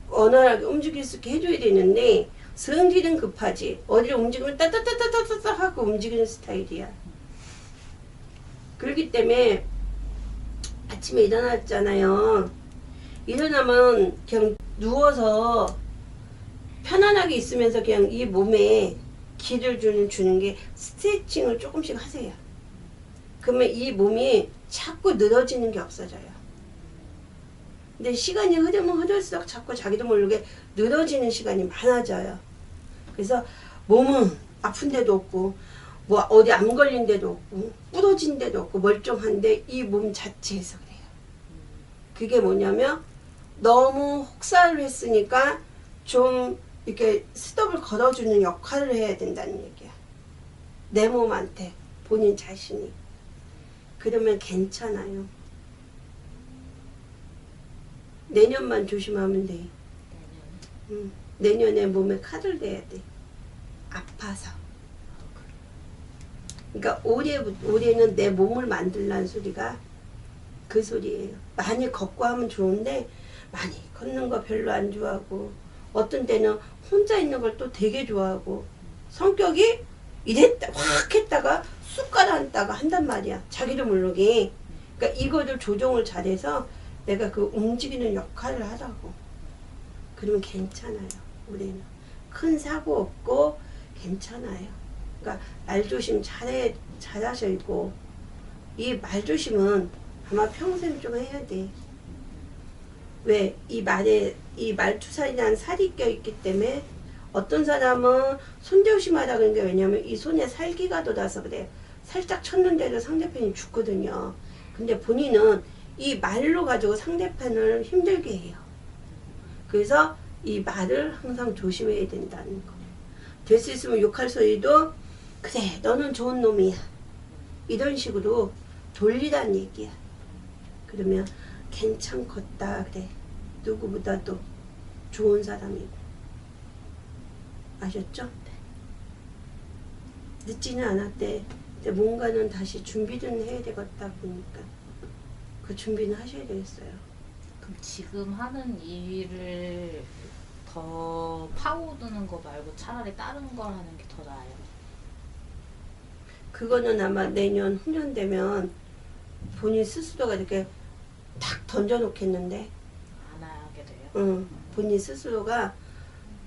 원활하게 움직일 수 있게 해줘야 되는데 성질은 급하지. 어디를 움직이면 따따따따따따 하고 움직이는 스타일이야. 그렇기 때문에 아침에 일어났잖아요. 일어나면 그냥 누워서 편안하게 있으면서 그냥 이 몸에 기를 주는 게 스트레칭을 조금씩 하세요. 그러면 이 몸이 자꾸 늘어지는 게 없어져요. 근데 시간이 흐르면 흐를수록 자꾸 자기도 모르게 늘어지는 시간이 많아져요. 그래서 몸은 아픈 데도 없고 뭐 어디 암 걸린 데도 없고 부러진 데도 없고 멀쩡한데 이 몸 자체에서 그래요. 그게 뭐냐면 너무 혹사를 했으니까 좀 이렇게 스톱을 걸어주는 역할을 해야 된다는 얘기야. 내 몸한테 본인 자신이. 그러면 괜찮아요. 내년만 조심하면 돼. 내년에 몸에 칼을 대야 돼. 아파서. 그러니까 올해는 내 몸을 만들라는 소리가 그 소리예요. 많이 걷고 하면 좋은데 많이 걷는 거 별로 안 좋아하고 어떤 때는 혼자 있는 걸 또 되게 좋아하고 성격이 이랬다 확 했다가 쑥 가라앉다가 한단 말이야. 자기도 모르게. 그러니까 이거를 조정을 잘해서 내가 그 움직이는 역할을 하라고. 그러면 괜찮아요. 올해는 큰 사고 없고 괜찮아요. 그러니까 말조심 잘하시고 이 말조심은 아마 평생 좀 해야 돼. 왜? 이 말에 이 말투살이라는 살이 껴있기 때문에 어떤 사람은 손조심하라 그런 게 왜냐면 이 손에 살기가 돋아서 그래. 살짝 쳤는데도 상대편이 죽거든요. 근데 본인은 이 말로 가지고 상대편을 힘들게 해요. 그래서 이 말을 항상 조심해야 된다는 거. 될 수 있으면 욕할 소리도 그래 너는 좋은 놈이야 이런 식으로 돌리란 얘기야. 그러면 괜찮겠다 그래. 누구보다도 좋은 사람이고. 아셨죠? 늦지는 않았대. 근데 뭔가는 다시 준비는 해야 되겠다 보니까 그 준비는 하셔야 되겠어요. 그럼 지금 하는 일을 더 파고드는 거 말고 차라리 다른 걸 하는 게 더 나아요? 그거는 아마 내년 후년 되면 본인 스스로가 이렇게 탁 던져놓겠는데 안 하게 돼요? 응, 본인 스스로가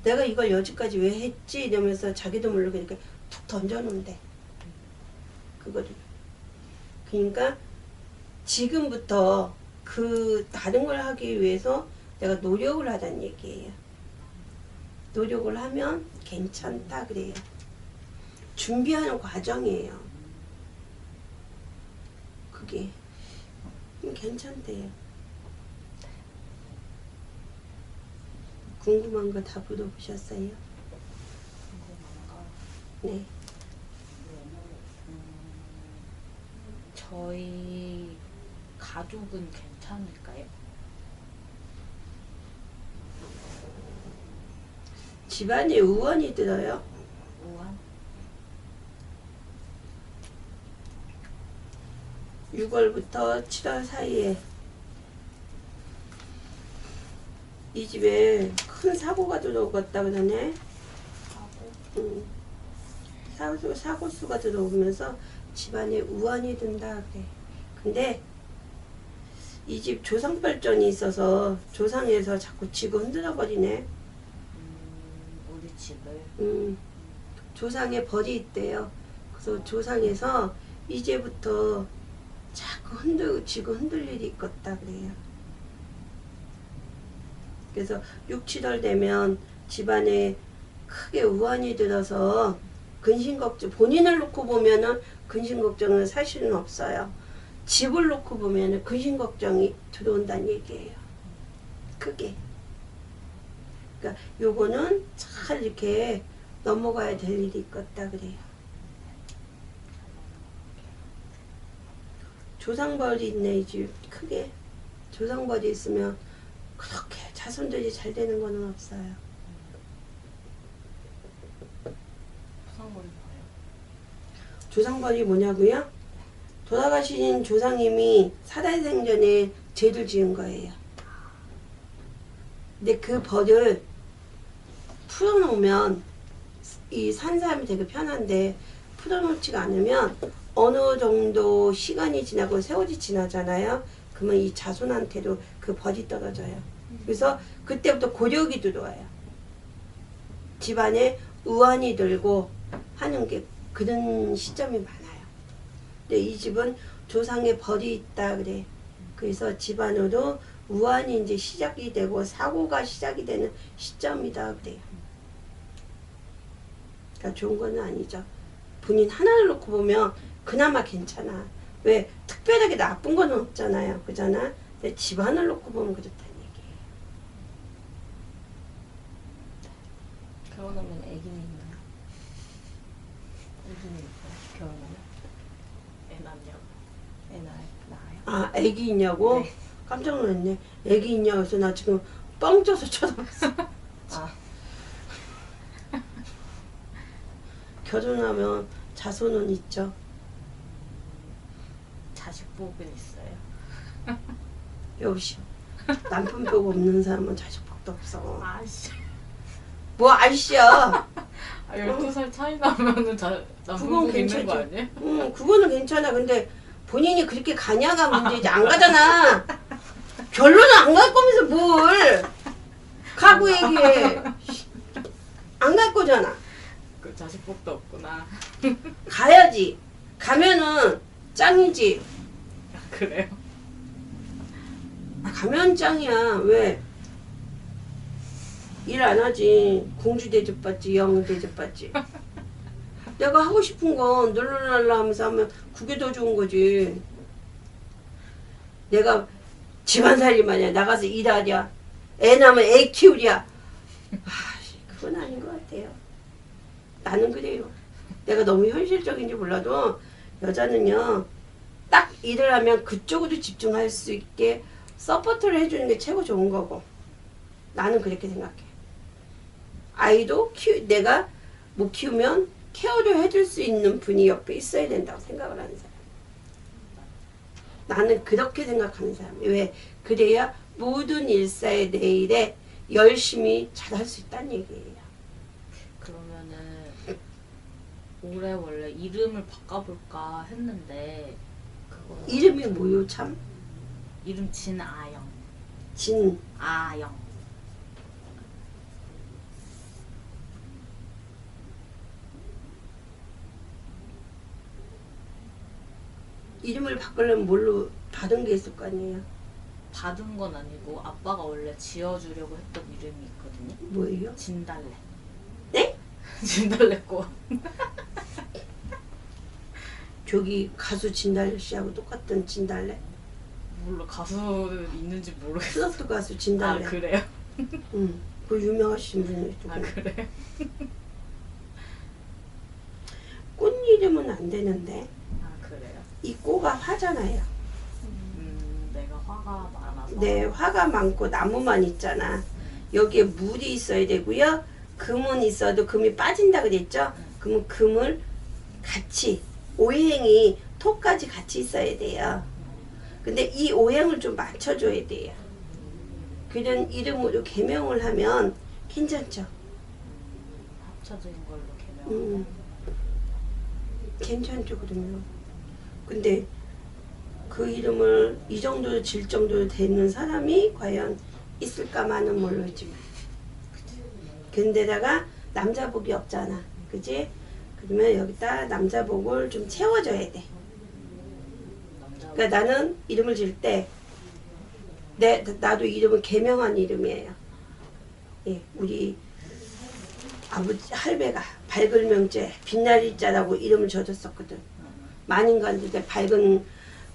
내가 이걸 여지까지 왜 했지 이러면서 자기도 모르게 이렇게 툭 던져놓는데 그거를. 그러니까 지금부터 그 다른 걸 하기 위해서 내가 노력을 하자는 얘기예요. 노력을 하면 괜찮다 그래요. 준비하는 과정이에요. 그게 괜찮대요. 궁금한 거 다 물어보셨어요? 궁금한 거? 네. 저희 가족은 괜찮을까요? 집안에 우원이 들어요. 우한? 6월부터 7월 사이에 이 집에 큰 사고가 들어오겠다 그러네. 사고수가 들어오면서 집안에 우환이 든다 그래. 근데 이 집 조상발전이 있어서 조상에서 자꾸 지고 흔들어 버리네. 우리 집을? 조상에 벌이 있대요. 그래서 조상에서 이제부터 자꾸 지고 흔들 일이 있겠다 그래요. 그래서 6, 7월 되면 집안에 크게 우환이 들어서 근심걱정, 본인을 놓고 보면은 근심걱정은 사실은 없어요. 집을 놓고 보면은 근심걱정이 들어온다는 얘기예요. 크게. 그러니까 요거는 잘 이렇게 넘어가야 될 일이 있겠다 그래요. 조상벌이 있네 이 집 크게. 조상벌이 있으면 그렇게 자손들이 잘 되는 거는 없어요. 조상벌이 뭐예요? 조상벌이 뭐냐고요? 돌아가신 조상님이 살아생전에 죄를 지은 거예요. 근데 그 벌을 풀어놓으면 이 산 사람이 되게 편한데 풀어놓지가 않으면 어느 정도 시간이 지나고 세월이 지나잖아요. 그러면 이 자손한테도 그 벌이 떨어져요. 그래서 그때부터 고력이 들어와요. 집안에 우환이 들고 하는 게 그런 시점이 많아요. 근데 이 집은 조상의 벌이 있다 그래. 그래서 집안으로 우환이 이제 시작이 되고 사고가 시작이 되는 시점이다 그래요. 그러니까 좋은 건 아니죠. 본인 하나를 놓고 보면 그나마 괜찮아. 왜? 특별하게 나쁜 건 없잖아요. 그잖아? 근데 집안을 놓고 보면 그렇다는 얘기예요. 결혼하면 애기는 있나요? 애기는 있어요? 결혼하면? 애 낳냐고. 애 낳아요? 아, 애기 있냐고? 네. 깜짝 놀랐네. 애기 있냐고 해서 나 지금 뻥 쪄서 쳐다봤어. 아, 결혼하면 자손은 있죠. 자식복은 있어요. 여보시오. 남편복 없는 사람은 자식복도 없어. 아씨. 뭐 아이씨야. 12살 차이 나면은 그건 남편복 있는 거 괜찮죠. 아니에요? 응, 그거는 괜찮아. 근데 본인이 그렇게 가냐가 문제지. 안 가잖아. 결론은 안 갈 거면서 뭘. 가고 얘기해. 안 갈 거잖아. 그 자식복도 없구나. 가야지. 가면은 짱이지. 그래요? 가면 짱이야. 왜? 일 안 하지. 공주 대접 받지. 영 대접 받지. 내가 하고 싶은 건 널널랄라 하면서 하면 그게 더 좋은 거지. 내가 집안살림하냐. 나가서 일하랴. 애 낳으면 애 키우랴. 그건 아닌 것 같아요. 나는 그래요. 내가 너무 현실적인지 몰라도 여자는요. 딱 일을 하면 그쪽으로 집중할 수 있게 서포트를 해주는 게 최고 좋은 거고. 나는 그렇게 생각해. 아이도 내가 못 키우면 케어를 해줄 수 있는 분이 옆에 있어야 된다고 생각을 하는 사람. 나는 그렇게 생각하는 사람이에요. 왜? 그래야 모든 일사의 내일에 열심히 잘할 수 있다는 얘기예요. 그러면은 올해 원래 이름을 바꿔볼까 했는데 그거 이름이 뭐요 참? 이름 진아영. 진. 아영. 이름을 바꾸려면 뭘로 받은 게 있을 거 아니에요? 받은 건 아니고 아빠가 원래 지어주려고 했던 이름이 있거든요. 뭐예요? 진달래. 네? 진달래꽃. 저기 가수 진달래 씨하고 똑같은 진달래? 몰라 가수 있는지 모르겠어. 트로트 가수 아 진달래. 그래요? 응. 그 유명하신 분이 아 그래요? 꽃 이름은 안 되는데 아 그래요? 이 꽃가 화잖아요. 내가 화가 많아서. 네, 화가 많고 나무만 있잖아. 여기에 물이 있어야 되고요. 금은 있어도 금이 빠진다 그랬죠? 그러면 금을 같이 오행이 토까지 같이 있어야 돼요. 근데 이 오행을 좀 맞춰줘야 돼요. 그런 이름으로 개명을 하면 괜찮죠? 합쳐진 걸로 개명. 괜찮죠 그러면. 근데 그 이름을 이 정도로 질 정도로 되는 사람이 과연 있을까만은 모르지만. 근데다가 남자복이 없잖아. 그지? 그러면 여기다 남자복을 좀 채워줘야 돼. 그러니까 나는 이름을 질 때 나도 이름은 개명한 이름이에요. 예, 우리 아버지 할배가 밝은 명제 빛날이자라고 이름을 줘줬었거든. 만인간인데 밝은.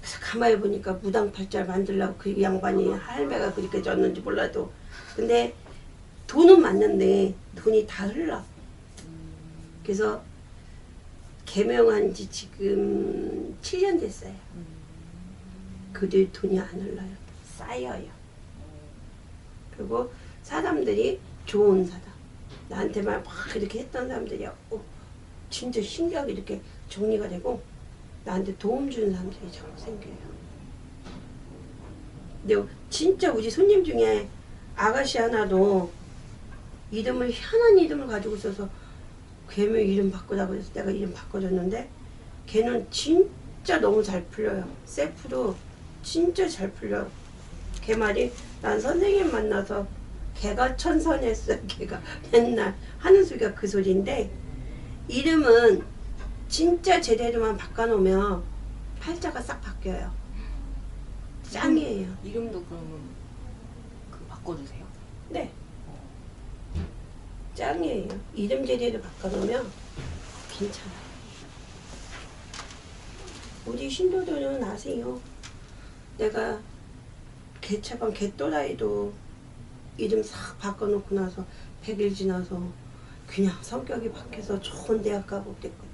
그래서 가만히 보니까 무당팔자를 만들려고 그 양반이 할배가 그렇게 줬는지 몰라도. 근데 돈은 맞는데 돈이 다 흘러. 그래서 개명한 지 지금 7년 됐어요. 그들 돈이 안 흘러요. 쌓여요. 그리고 사람들이 좋은 사람. 나한테만 막 이렇게 했던 사람들이 진짜 신기하게 이렇게 정리가 되고 나한테 도움 주는 사람들이 자꾸 생겨요. 근데 진짜 우리 손님 중에 아가씨 하나도 이름을 희한한 이름을 가지고 있어서 개명 이름 바꾸라고 해서 내가 이름 바꿔줬는데 걔는 진짜 너무 잘 풀려요. 셀프도 진짜 잘 풀려요. 걔 말이 난 선생님 만나서 걔가 천선했어. 걔가 맨날 하는 소리가 그 소리인데 이름은 진짜 제대로만 바꿔놓으면 팔자가 싹 바뀌어요. 짱이에요. 이름도 그러면 그 바꿔주세요. 네. 짱이에요. 이름 제대로 바꿔놓으면 괜찮아요. 우리 신도들은 아세요. 내가 개차반 개또라이도 이름 싹 바꿔놓고 나서 100일 지나서 그냥 성격이 바뀌어서 좋은 대학 가고 그랬거든.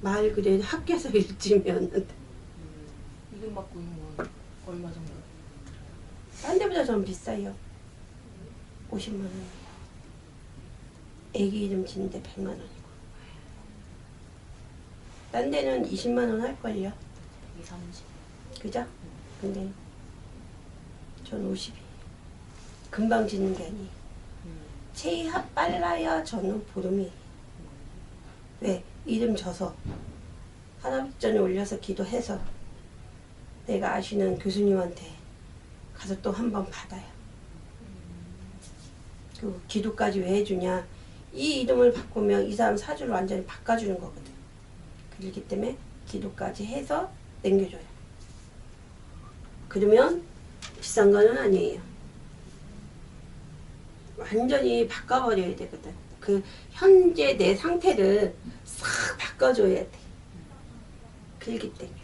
말 그대로 학교에서 일찍이었는데 이름 바꾸는 건 얼마 정도? 딴 데보다 좀 비싸요. 50만 원. 애기 이름 짓는데 100만 원이고. 딴 데는 20만 원 할걸요. 2, 30. 그죠? 근데 전 50이. 금방 짓는 게 아니에요. 체이하 빨라야 저는 보름이. 왜? 이름 져서 할아버지 전에 올려서 기도해서 내가 아시는 교수님한테 가서 또 한 번 받아요. 그 기도까지 왜 해주냐? 이 이름을 바꾸면 이 사람 사주를 완전히 바꿔주는 거거든. 그렇기 때문에 기도까지 해서 남겨줘요. 그러면 비싼 거는 아니에요. 완전히 바꿔버려야 되거든. 그 현재 내 상태를 싹 바꿔줘야 돼. 그렇기 때문에.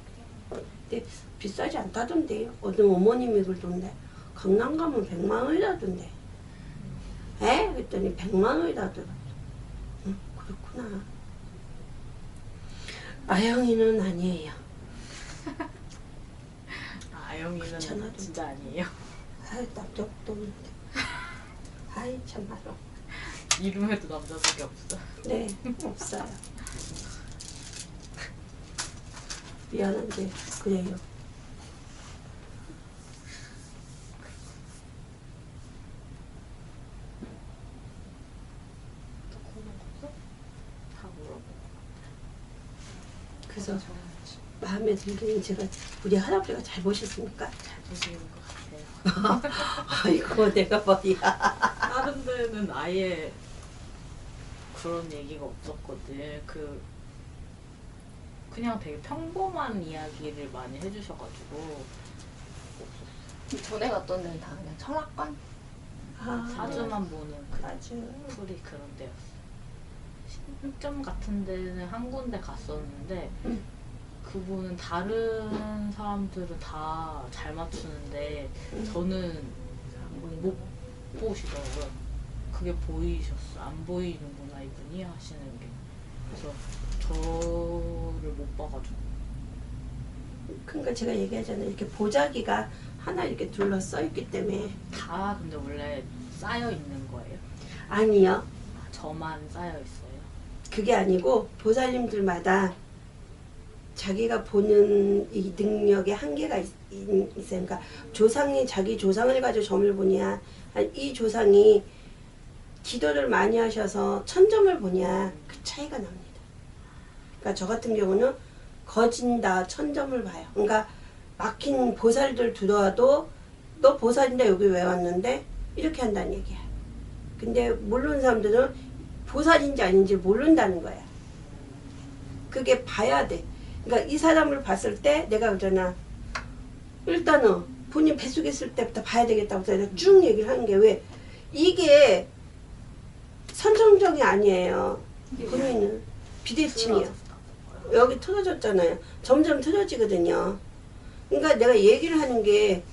근데 비싸지 않다던데. 어느 어머님이 그러던데. 강남 가면 100만 원이라던데. 에? 그랬더니 100만 원이라더라고. 응, 그렇구나. 아영이는 아니에요. 아영이는 귀찮아도. 진짜 아니에요. 아유, 남자도 없는데. 아이, 참말로. 이름에도 남자밖에 없어. 네, 없어요. 미안한데, 그래요. 다 물어보고. 그래서 마음에 들기는 제가 우리 할아버지가 잘 보셨습니까? 잘 보시는 것 같아요. 아이고, 내가 머리야. 다른 데는 아예 그런 얘기가 없었거든. 그냥 되게 평범한 이야기를 많이 해주셔가지고 전에 갔던 데는 다 그냥 철학관? 아, 사주만 보는 그 아주. 풀이 그런 데였어. 신점 같은 데는 한 군데 갔었는데 그분은 다른 사람들은 다 잘 맞추는데 저는 못 보시더라고요. 그게 보이셨어. 안 보이는구나 이분이 하시는 게. 그래서 저를 못 봐가지고. 그러니까 제가 얘기하잖아요. 이렇게 보자기가 하나 이렇게 둘러싸 있기 때문에. 다 근데 원래 쌓여 있는 거예요. 아니요. 아, 저만 쌓여 있어요. 그게 아니고 보살님들마다 자기가 보는 이 능력의 한계가 있어요. 그러니까 조상이 자기 조상을 가지고 점을 보냐, 아니 이 조상이 기도를 많이 하셔서 천점을 보냐, 그 차이가 납니다. 그러니까 저 같은 경우는 거진다 천점을 봐요. 그러니까 막힌 보살들 들어와도 너 보살인데 여기 왜 왔는데? 이렇게 한다는 얘기야. 근데 모르는 사람들은 보살인지 아닌지 모른다는 거야. 그게 봐야 돼. 그러니까 이 사람을 봤을 때 내가 그러잖아. 일단은 본인 뱃속에 있을 때부터 봐야 되겠다고 내가 쭉 얘기를 하는 게 왜? 이게 선정적이 아니에요. 본인은 비대칭이에요. 여기 틀어졌잖아요. 점점 틀어지거든요. 그러니까 내가 얘기를 하는 게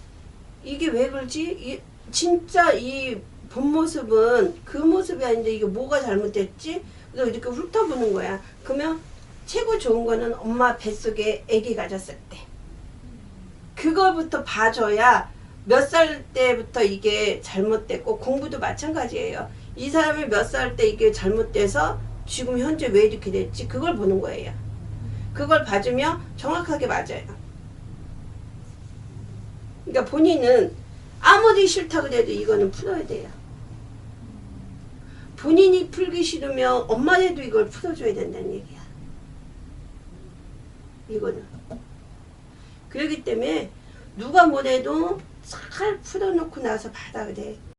이게 왜 그러지? 진짜 이 본 모습은 그 모습이 아닌데 이게 뭐가 잘못됐지? 그래서 이렇게 훑어보는 거야. 그러면 최고 좋은 거는 엄마 뱃속에 아기 가졌을 때. 그거부터 봐줘야 몇 살 때부터 이게 잘못됐고 공부도 마찬가지예요. 이 사람이 몇 살 때 이게 잘못돼서 지금 현재 왜 이렇게 됐지? 그걸 보는 거예요. 그걸 봐주면 정확하게 맞아요. 그러니까 본인은 아무리 싫다 그래도 이거는 풀어야 돼요. 본인이 풀기 싫으면 엄마라도 이걸 풀어줘야 된다는 얘기야. 이거는. 그렇기 때문에 누가 뭐래도 잘 풀어놓고 나서 받아 그래.